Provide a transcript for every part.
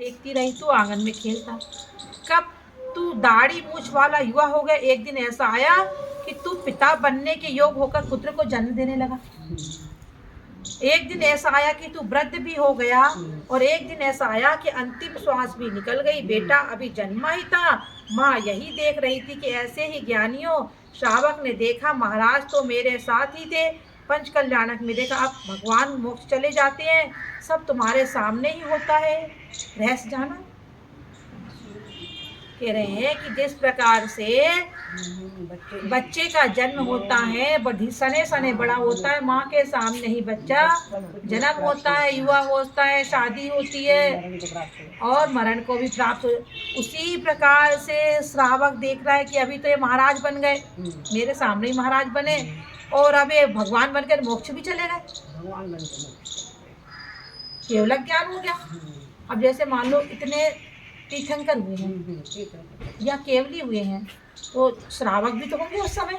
देखती रही तू आंगन में खेलता। कब तू दाढ़ी मूछ वाला युवा हो गया, एक दिन ऐसा आया कि तू पिता बनने के योग होकर पुत्र को जन्म देने लगा। एक दिन ऐसा आया कि तू वृद्ध भी हो गया, और एक दिन ऐसा आया कि अंतिम श्वास भी निकल गई। बेटा अभी जन्मा ही था, माँ यही देख रही थी कि ऐसे ही ज्ञानियों श्रावक ने देखा, महाराज तो मेरे साथ ही थे। पंच कल्याणक में देखा, अब भगवान मोक्ष चले जाते हैं, सब तुम्हारे सामने ही होता है, रहस्य जाना। कह रहे हैं कि जिस प्रकार से बच्चे का जन्म होता है, सने सने बड़ा होता है, माँ के सामने ही बच्चा जन्म होता है, युवा होता है, शादी होती है और मरण को भी प्राप्त हो। उसी प्रकार से श्रावक देख रहा है कि अभी तो ये महाराज बन गए, मेरे सामने ही महाराज बने, और अब ये भगवान बनकर मोक्ष भी चले गए, केवल ज्ञान हो गया। अब जैसे मान लो इतने तीर्थंकर हुए हैं या केवली हुए हैं, तो श्रावक भी तो होंगे उस समय,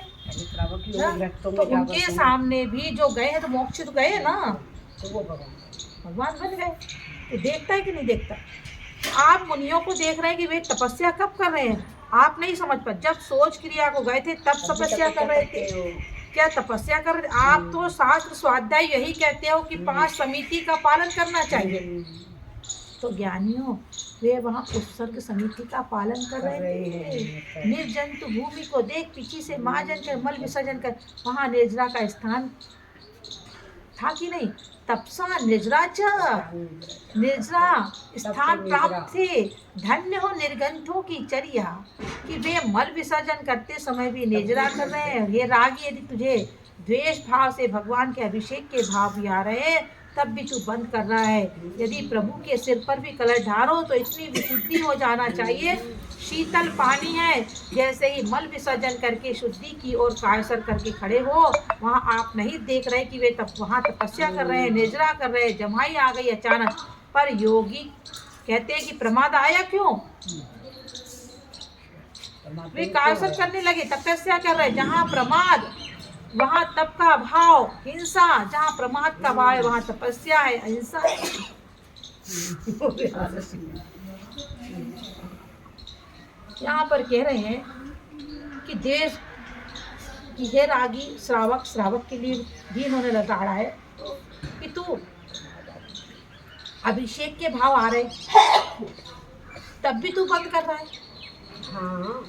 तो उनके सामने भी जो गए हैं तो मोक्ष तो गए ना, तो वो भगवान बन गए। तो देखता है कि नहीं देखता? आप मुनियों को देख रहे हैं कि वे तपस्या कब कर रहे हैं, आप नहीं समझ पाए। जब सोच क्रिया को गए थे तब तपस्या कर रहे थे, क्या तपस्या कर रहे? आप तो शास्त्र स्वाध्याय यही कहते हो कि 5 समिति का पालन करना चाहिए, तो ज्ञानियों वे वहाँ उत्सर्ग समिति का पालन कर रहे थे। निर्जंतु भूमि को देख, पीछे से मार्जन कर, मल विसर्जन कर, वहाँ निर्जरा का स्थान था कि नहीं? तपसा निर्जरा निर्जरा स्थान प्राप्त थे। धन्य हो निर्गंथों की चर्या, कि वे मल विसर्जन करते समय भी निर्जरा कर रहे हैं। ये रागी, यदि तुझे द्वेष भाव से भगवान के अभिषेक के भाव भी आ रहे हैं, तब भी तू बंद कर रहा है। यदि प्रभु के सिर पर भी कलश ढारो तो इतनी विशुद्धि हो जाना चाहिए, शीतल पानी है, जैसे ही मल विसर्जन करके शुद्धि की ओर कायसर करके खड़े हो, वहाँ आप नहीं देख रहे कि वे वहाँ तपस्या कर रहे हैं, निर्जरा कर रहे हैं, जमाई आ गई अचानक। पर योगी कहते हैं कि प्रमाद आया क्यों? वे कायसर करने लगे, तपस्या कर रहे। जहाँ प्रमाद वहाँ तप का भाव, हिंसा, जहाँ प्रमाद का भाव है वहाँ तपस्या है, अहिंसा है। यहाँ पर कह रहे हैं कि देश की हे रागी श्रावक के लिए भी इन्होंने लताड़ा है कि तू अभिषेक के भाव आ रहे तब भी तू बंद कर रहा है। हाँ।